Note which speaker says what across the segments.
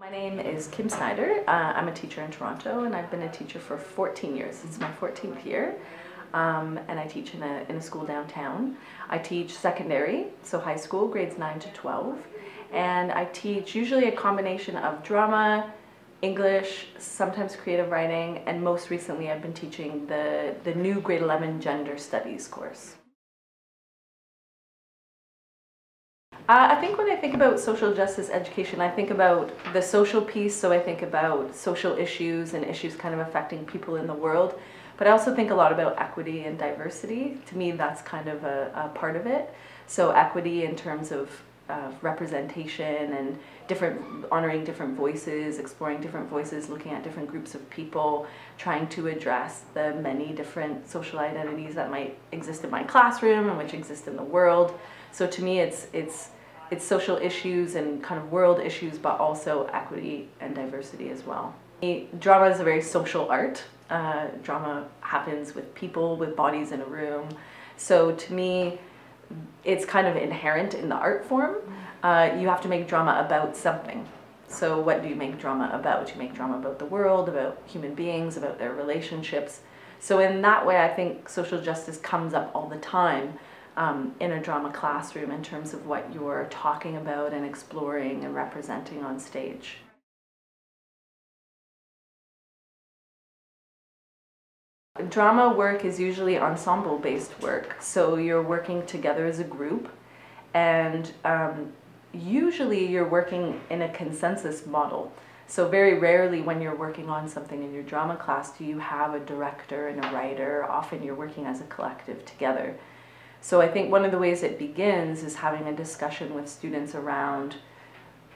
Speaker 1: My name is Kim Snyder. I'm a teacher in Toronto, and I've been a teacher for 14 years. It's my 14th year, and I teach in a school downtown. I teach secondary, so high school, grades 9 to 12, and I teach usually a combination of drama, English, sometimes creative writing, and most recently I've been teaching the new grade 11 gender studies course. I think when I think about social justice education, I think about the social piece, so I think about social issues and issues kind of affecting people in the world, but I also think a lot about equity and diversity. To me, that's kind of a part of it. So equity in terms of representation and honoring different voices, exploring different voices, looking at different groups of people, trying to address the many different social identities that might exist in my classroom and which exist in the world. So to me, it's social issues and kind of world issues, but also equity and diversity as well. Drama is a very social art. Drama happens with people, with bodies in a room. So to me, it's kind of inherent in the art form. You have to make drama about something. So what do you make drama about? You make drama about the world, about human beings, about their relationships. So in that way, I think social justice comes up all the time in a drama classroom in terms of what you're talking about and exploring and representing on stage. Drama work is usually ensemble-based work, so you're working together as a group, and usually you're working in a consensus model. So very rarely when you're working on something in your drama class do you have a director and a writer. Often you're working as a collective together. So I think one of the ways it begins is having a discussion with students around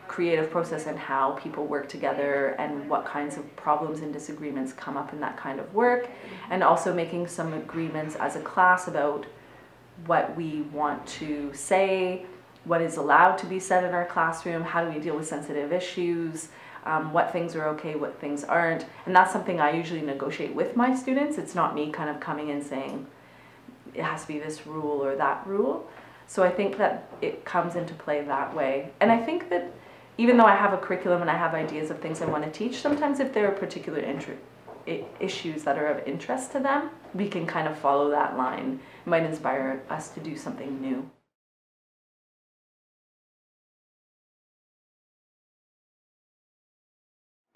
Speaker 1: creative process and how people work together and what kinds of problems and disagreements come up in that kind of work, and also making some agreements as a class about what we want to say, what is allowed to be said in our classroom, how do we deal with sensitive issues, what things are okay, what things aren't. And that's something I usually negotiate with my students. It's not me kind of coming in saying it has to be this rule or that rule. So I think that it comes into play that way. And I think that even though I have a curriculum and I have ideas of things I want to teach, sometimes if there are particular issues that are of interest to them, we can kind of follow that line. It might inspire us to do something new.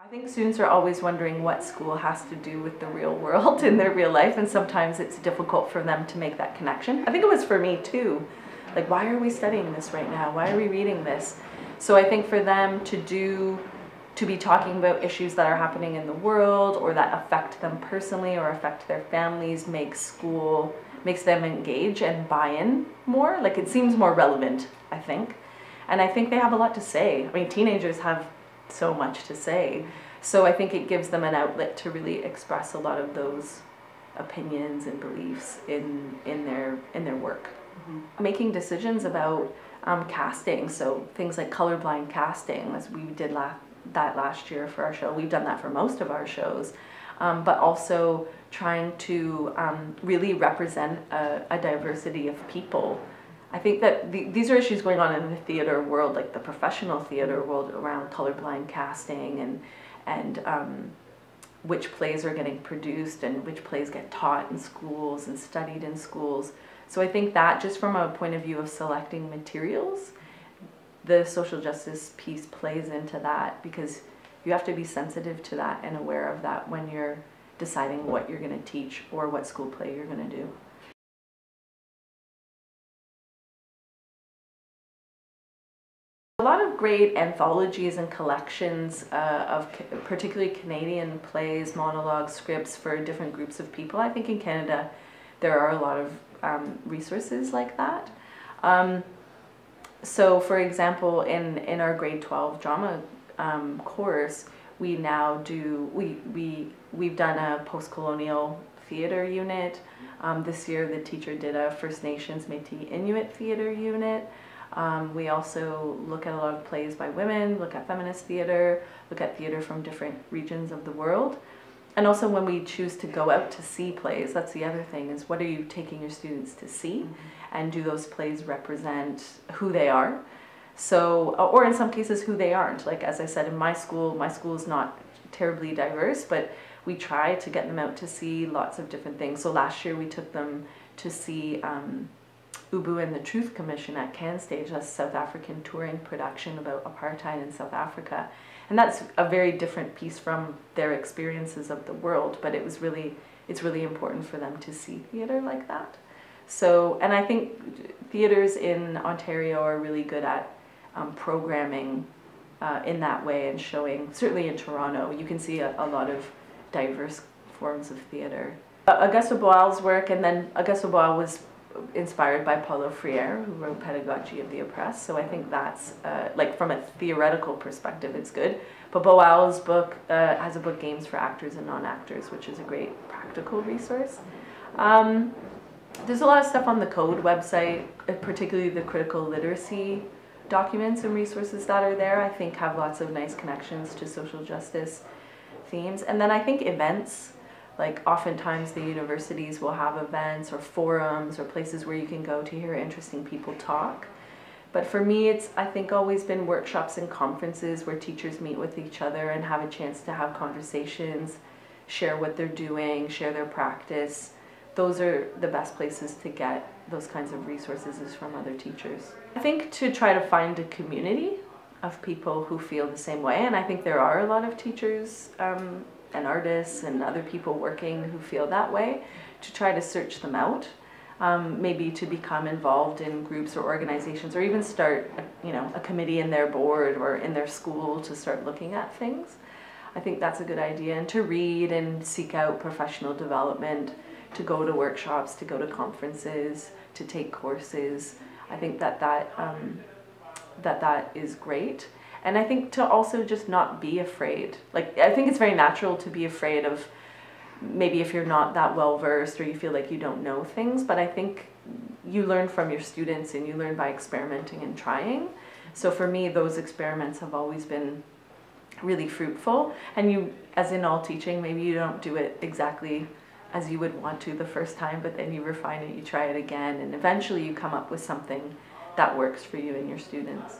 Speaker 1: I think students are always wondering what school has to do with the real world in their real life, and sometimes it's difficult for them to make that connection. I think it was for me too. Like, why are we studying this right now? Why are we reading this? So I think for them to be talking about issues that are happening in the world or that affect them personally or affect their families makes them engage and buy in more. Like, it seems more relevant, I think. And I think they have a lot to say. I mean, teenagers have so much to say. So I think it gives them an outlet to really express a lot of those opinions and beliefs in their work. Mm-hmm. Making decisions about casting, so things like colorblind casting, as we did that last year for our show. We've done that for most of our shows, but also trying to really represent a diversity of people. I think that these are issues going on in the theater world, like the professional theater world, around colorblind casting and which plays are getting produced and which plays get taught in schools and studied in schools. So I think that just from a point of view of selecting materials, the social justice piece plays into that, because you have to be sensitive to that and aware of that when you're deciding what you're going to teach or what school play you're going to do. A lot of great anthologies and collections of particularly Canadian plays, monologues, scripts for different groups of people. I think in Canada there are a lot of resources like that. So for example, in our grade 12 drama course, we now do, we've done a post-colonial theater unit. This year the teacher did a First Nations Métis Inuit theater unit. We also look at a lot of plays by women, look at feminist theater, look at theater from different regions of the world. And also when we choose to go out to see plays, that's the other thing, is what are you taking your students to see? Mm-hmm. And do those plays represent who they are? So, or in some cases who they aren't. Like, as I said, in my school is not terribly diverse, but we try to get them out to see lots of different things. So last year we took them to see Ubu and the Truth Commission at CanStage, a South African touring production about apartheid in South Africa. And that's a very different piece from their experiences of the world, but it's really important for them to see theater like that. So, and I think theaters in Ontario are really good at programming in that way and showing, certainly in Toronto, you can see a lot of diverse forms of theater. Auguste Boal's work, and then Auguste Boal was inspired by Paulo Freire, who wrote Pedagogy of the Oppressed, so I think that's, like from a theoretical perspective, it's good. But Boal's book has a book, Games for Actors and Non-Actors, which is a great practical resource. There's a lot of stuff on the Code website, particularly the critical literacy documents and resources that are there, I think have lots of nice connections to social justice themes. And then I think events, like oftentimes the universities will have events or forums or places where you can go to hear interesting people talk. But for me, it's, I think, always been workshops and conferences where teachers meet with each other and have a chance to have conversations, share what they're doing, share their practice. Those are the best places to get those kinds of resources, is from other teachers. I think to try to find a community of people who feel the same way, and I think there are a lot of teachers and artists and other people working who feel that way, to try to search them out, maybe to become involved in groups or organizations, or even start a committee in their board or in their school to start looking at things. I think that's a good idea, and to read and seek out professional development, to go to workshops, to go to conferences, to take courses. I think that is great. And I think to also just not be afraid. Like, I think it's very natural to be afraid of maybe if you're not that well versed or you feel like you don't know things, but I think you learn from your students and you learn by experimenting and trying. So for me, those experiments have always been really fruitful. And you, as in all teaching, maybe you don't do it exactly as you would want to the first time, but then you refine it, you try it again, and eventually you come up with something that works for you and your students.